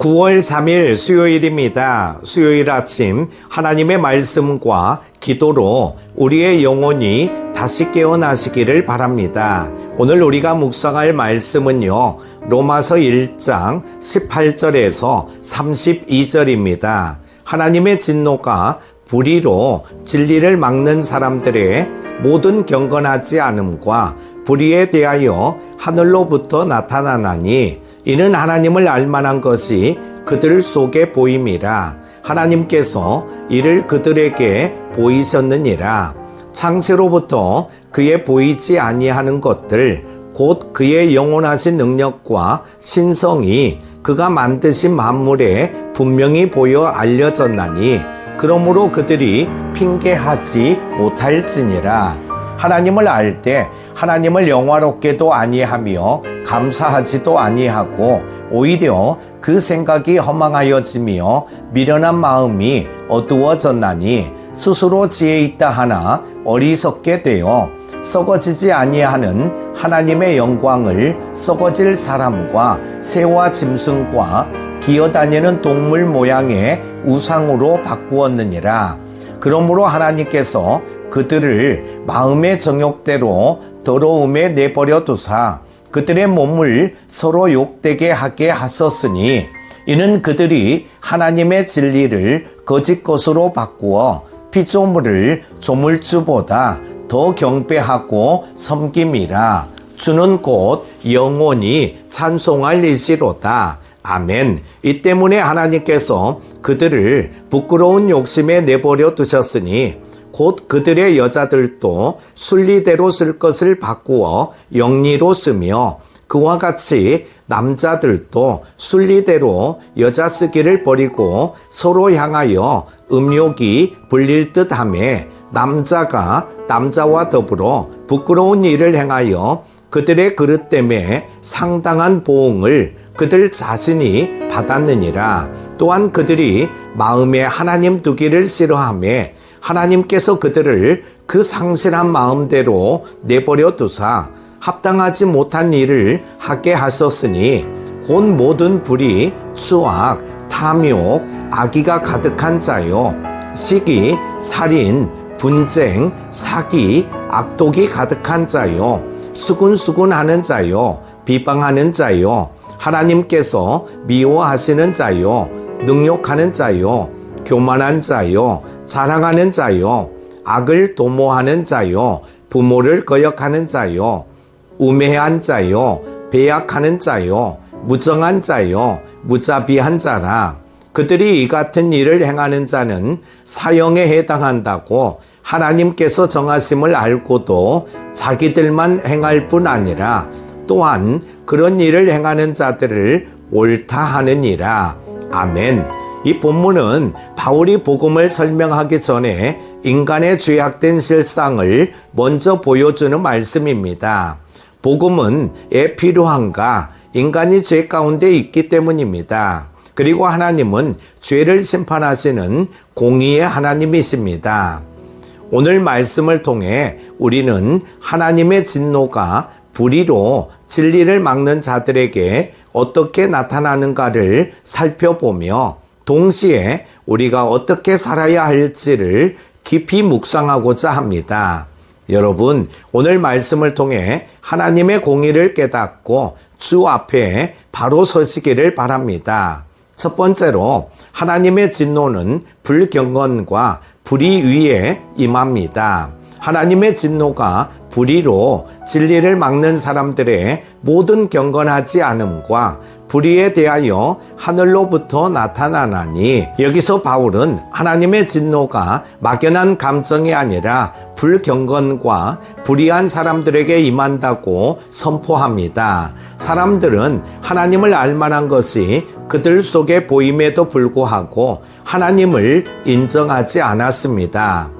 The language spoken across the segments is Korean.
9월 3일 수요일입니다. 수요일 아침 하나님의 말씀과 기도로 우리의 영혼이 다시 깨어나시기를 바랍니다. 오늘 우리가 묵상할 말씀은요, 로마서 1장 18절에서 32절입니다. 하나님의 진노가 불의로 진리를 막는 사람들의 모든 경건하지 않음과 불의에 대하여 하늘로부터 나타나나니 이는 하나님을 알만한 것이 그들 속에 보임이라. 하나님께서 이를 그들에게 보이셨느니라. 창세로부터 그의 보이지 아니하는 것들 곧 그의 영원하신 능력과 신성이 그가 만드신 만물에 분명히 보여 알려졌나니 그러므로 그들이 핑계하지 못할지니라. 하나님을 알 때 하나님을 영화롭게도 아니하며 감사하지도 아니하고 오히려 그 생각이 허망하여지며 미련한 마음이 어두워졌나니 스스로 지혜 있다 하나 어리석게 되어 썩어지지 아니하는 하나님의 영광을 썩어질 사람과 새와 짐승과 기어다니는 동물 모양의 우상으로 바꾸었느니라. 그러므로 하나님께서 그들을 마음의 정욕대로 더러움에 내버려 두사 그들의 몸을 서로 욕되게 하게 하셨으니 이는 그들이 하나님의 진리를 거짓 것으로 바꾸어 피조물을 조물주보다 더 경배하고 섬김이라. 주는 곧 영원히 찬송할 이시로다. 아멘. 이 때문에 하나님께서 그들을 부끄러운 욕심에 내버려 두셨으니 곧 그들의 여자들도 순리대로 쓸 것을 바꾸어 영리로 쓰며 그와 같이 남자들도 순리대로 여자 쓰기를 버리고 서로 향하여 음욕이 불릴 듯하며 남자가 남자와 더불어 부끄러운 일을 행하여 그들의 그릇 때문에 상당한 보응을 그들 자신이 받았느니라. 또한 그들이 마음에 하나님 두기를 싫어하며 하나님께서 그들을 그 상실한 마음대로 내버려 두사 합당하지 못한 일을 하게 하셨으니 곧 모든 불의, 수악, 탐욕, 악의가 가득한 자요 시기, 살인, 분쟁, 사기, 악독이 가득한 자요 수군수군하는 자요 비방하는 자요 하나님께서 미워하시는 자요 능욕하는 자요 교만한 자요 자랑하는 자요 악을 도모하는 자요 부모를 거역하는 자요 우매한 자요 배약하는 자요 무정한 자요 무자비한 자라. 그들이 이 같은 일을 행하는 자는 사형에 해당한다고 하나님께서 정하심을 알고도 자기들만 행할 뿐 아니라 또한 그런 일을 행하는 자들을 옳다 하느니라. 아멘. 이 본문은 바울이 복음을 설명하기 전에 인간의 죄악된 실상을 먼저 보여주는 말씀입니다. 복음은 왜 필요한가? 인간이 죄 가운데 있기 때문입니다. 그리고 하나님은 죄를 심판하시는 공의의 하나님이십니다. 오늘 말씀을 통해 우리는 하나님의 진노가 불의로 진리를 막는 자들에게 어떻게 나타나는가를 살펴보며 동시에 우리가 어떻게 살아야 할지를 깊이 묵상하고자 합니다. 여러분, 오늘 말씀을 통해 하나님의 공의를 깨닫고 주 앞에 바로 서시기를 바랍니다. 첫 번째로 하나님의 진노는 불경건과 불의 위에 임합니다. 하나님의 진노가 불의로 진리를 막는 사람들의 모든 경건하지 않음과 불의에 대하여 하늘로부터 나타나나니 여기서 바울은 하나님의 진노가 막연한 감정이 아니라 불경건과 불의한 사람들에게 임한다고 선포합니다. 사람들은 하나님을 알만한 것이 그들 속에 보임에도 불구하고 하나님을 인정하지 않았습니다.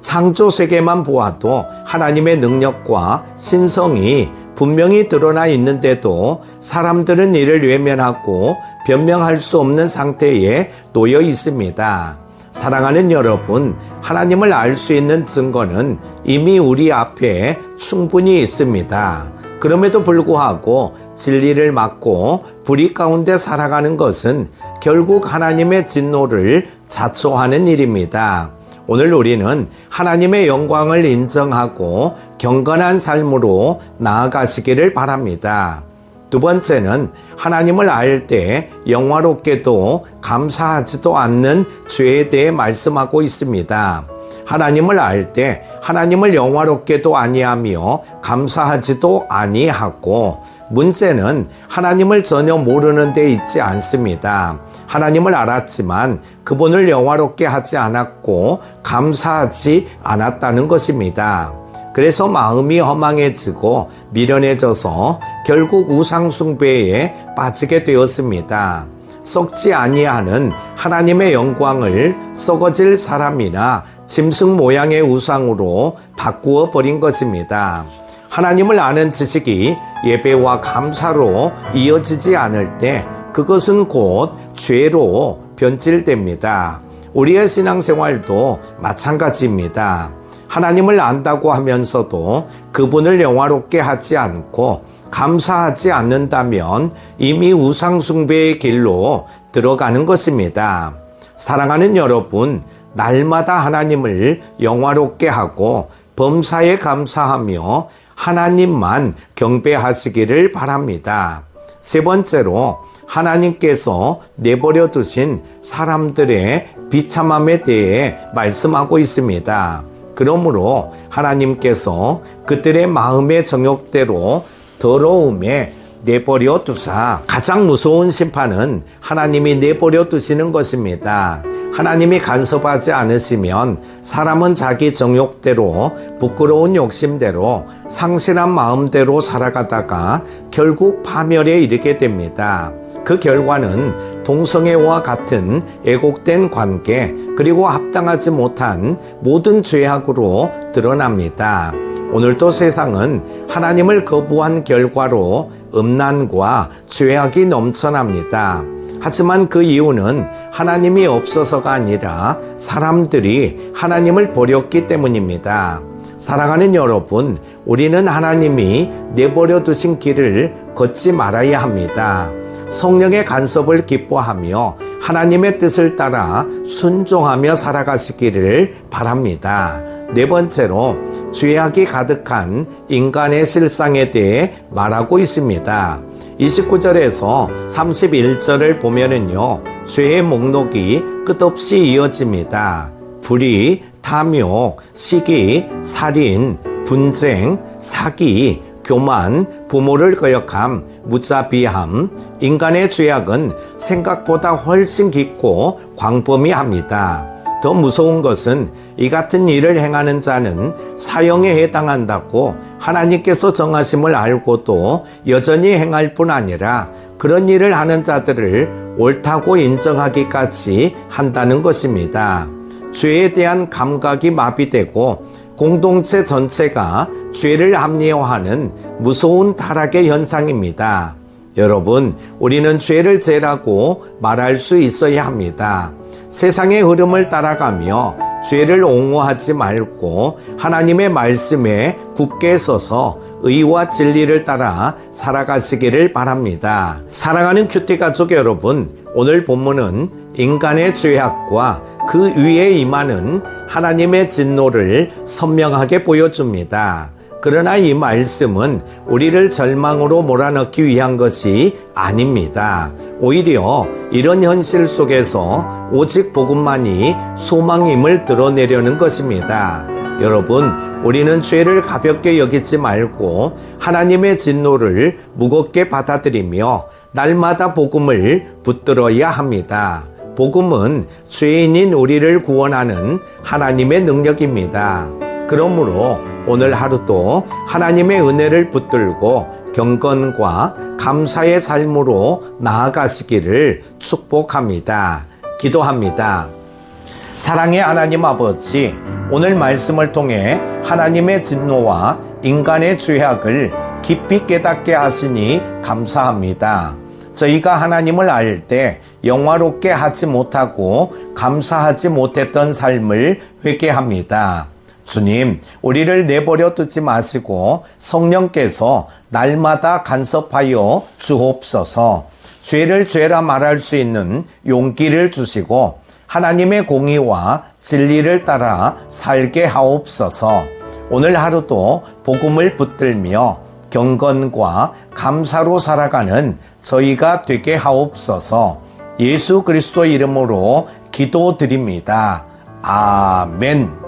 창조 세계만 보아도 하나님의 능력과 신성이 분명히 드러나 있는데도 사람들은 이를 외면하고 변명할 수 없는 상태에 놓여 있습니다. 사랑하는 여러분, 하나님을 알 수 있는 증거는 이미 우리 앞에 충분히 있습니다. 그럼에도 불구하고 진리를 막고 불의 가운데 살아가는 것은 결국 하나님의 진노를 자초하는 일입니다. 오늘 우리는 하나님의 영광을 인정하고 경건한 삶으로 나아가시기를 바랍니다. 두 번째는 하나님을 알 때 영화롭게도 감사하지도 않는 죄에 대해 말씀하고 있습니다. 하나님을 알 때 하나님을 영화롭게도 아니하며 감사하지도 아니하고, 문제는 하나님을 전혀 모르는 데 있지 않습니다. 하나님을 알았지만 그분을 영화롭게 하지 않았고 감사하지 않았다는 것입니다. 그래서 마음이 허망해지고 미련해져서 결국 우상숭배에 빠지게 되었습니다. 썩지 아니하는 하나님의 영광을 썩어질 사람이나 짐승 모양의 우상으로 바꾸어 버린 것입니다. 하나님을 아는 지식이 예배와 감사로 이어지지 않을 때 그것은 곧 죄로 변질됩니다. 우리의 신앙생활도 마찬가지입니다. 하나님을 안다고 하면서도 그분을 영화롭게 하지 않고 감사하지 않는다면 이미 우상숭배의 길로 들어가는 것입니다. 사랑하는 여러분, 날마다 하나님을 영화롭게 하고 범사에 감사하며 하나님만 경배하시기를 바랍니다. 세 번째로, 하나님께서 내버려 두신 사람들의 비참함에 대해 말씀하고 있습니다. 그러므로 하나님께서 그들의 마음의 정욕대로 더러움에 내버려 두사, 가장 무서운 심판은 하나님이 내버려 두시는 것입니다. 하나님이 간섭하지 않으시면 사람은 자기 정욕대로, 부끄러운 욕심대로, 상실한 마음대로 살아가다가 결국 파멸에 이르게 됩니다. 그 결과는 동성애와 같은 애곡된 관계, 그리고 합당하지 못한 모든 죄악으로 드러납니다. 오늘도 세상은 하나님을 거부한 결과로 음란과 죄악이 넘쳐납니다. 하지만 그 이유는 하나님이 없어서가 아니라 사람들이 하나님을 버렸기 때문입니다. 사랑하는 여러분, 우리는 하나님이 내버려 두신 길을 걷지 말아야 합니다. 성령의 간섭을 기뻐하며 하나님의 뜻을 따라 순종하며 살아가시기를 바랍니다. 네 번째로, 죄악이 가득한 인간의 실상에 대해 말하고 있습니다. 29절에서 31절을 보면은요, 죄의 목록이 끝없이 이어집니다. 불의, 탐욕, 시기, 살인, 분쟁, 사기, 교만, 부모를 거역함, 무자비함. 인간의 죄악은 생각보다 훨씬 깊고 광범위합니다. 더 무서운 것은 이 같은 일을 행하는 자는 사형에 해당한다고 하나님께서 정하심을 알고도 여전히 행할 뿐 아니라 그런 일을 하는 자들을 옳다고 인정하기까지 한다는 것입니다. 죄에 대한 감각이 마비되고 공동체 전체가 죄를 합리화하는 무서운 타락의 현상입니다. 여러분, 우리는 죄를 죄라고 말할 수 있어야 합니다. 세상의 흐름을 따라가며 죄를 옹호하지 말고 하나님의 말씀에 굳게 서서 의와 진리를 따라 살아가시기를 바랍니다. 사랑하는 큐티 가족 여러분, 오늘 본문은 인간의 죄악과 그 위에 임하는 하나님의 진노를 선명하게 보여줍니다. 그러나 이 말씀은 우리를 절망으로 몰아넣기 위한 것이 아닙니다. 오히려 이런 현실 속에서 오직 복음만이 소망임을 드러내려는 것입니다. 여러분, 우리는 죄를 가볍게 여기지 말고 하나님의 진노를 무겁게 받아들이며 날마다 복음을 붙들어야 합니다. 복음은 죄인인 우리를 구원하는 하나님의 능력입니다. 그러므로 오늘 하루도 하나님의 은혜를 붙들고 경건과 감사의 삶으로 나아가시기를 축복합니다. 기도합니다. 사랑의 하나님 아버지, 오늘 말씀을 통해 하나님의 진노와 인간의 죄악을 깊이 깨닫게 하시니 감사합니다. 저희가 하나님을 알 때 영화롭게 하지 못하고 감사하지 못했던 삶을 회개합니다. 주님, 우리를 내버려 두지 마시고 성령께서 날마다 간섭하여 주옵소서. 죄를 죄라 말할 수 있는 용기를 주시고 하나님의 공의와 진리를 따라 살게 하옵소서. 오늘 하루도 복음을 붙들며 경건과 감사로 살아가는 저희가 되게 하옵소서. 예수 그리스도 이름으로 기도드립니다. 아멘.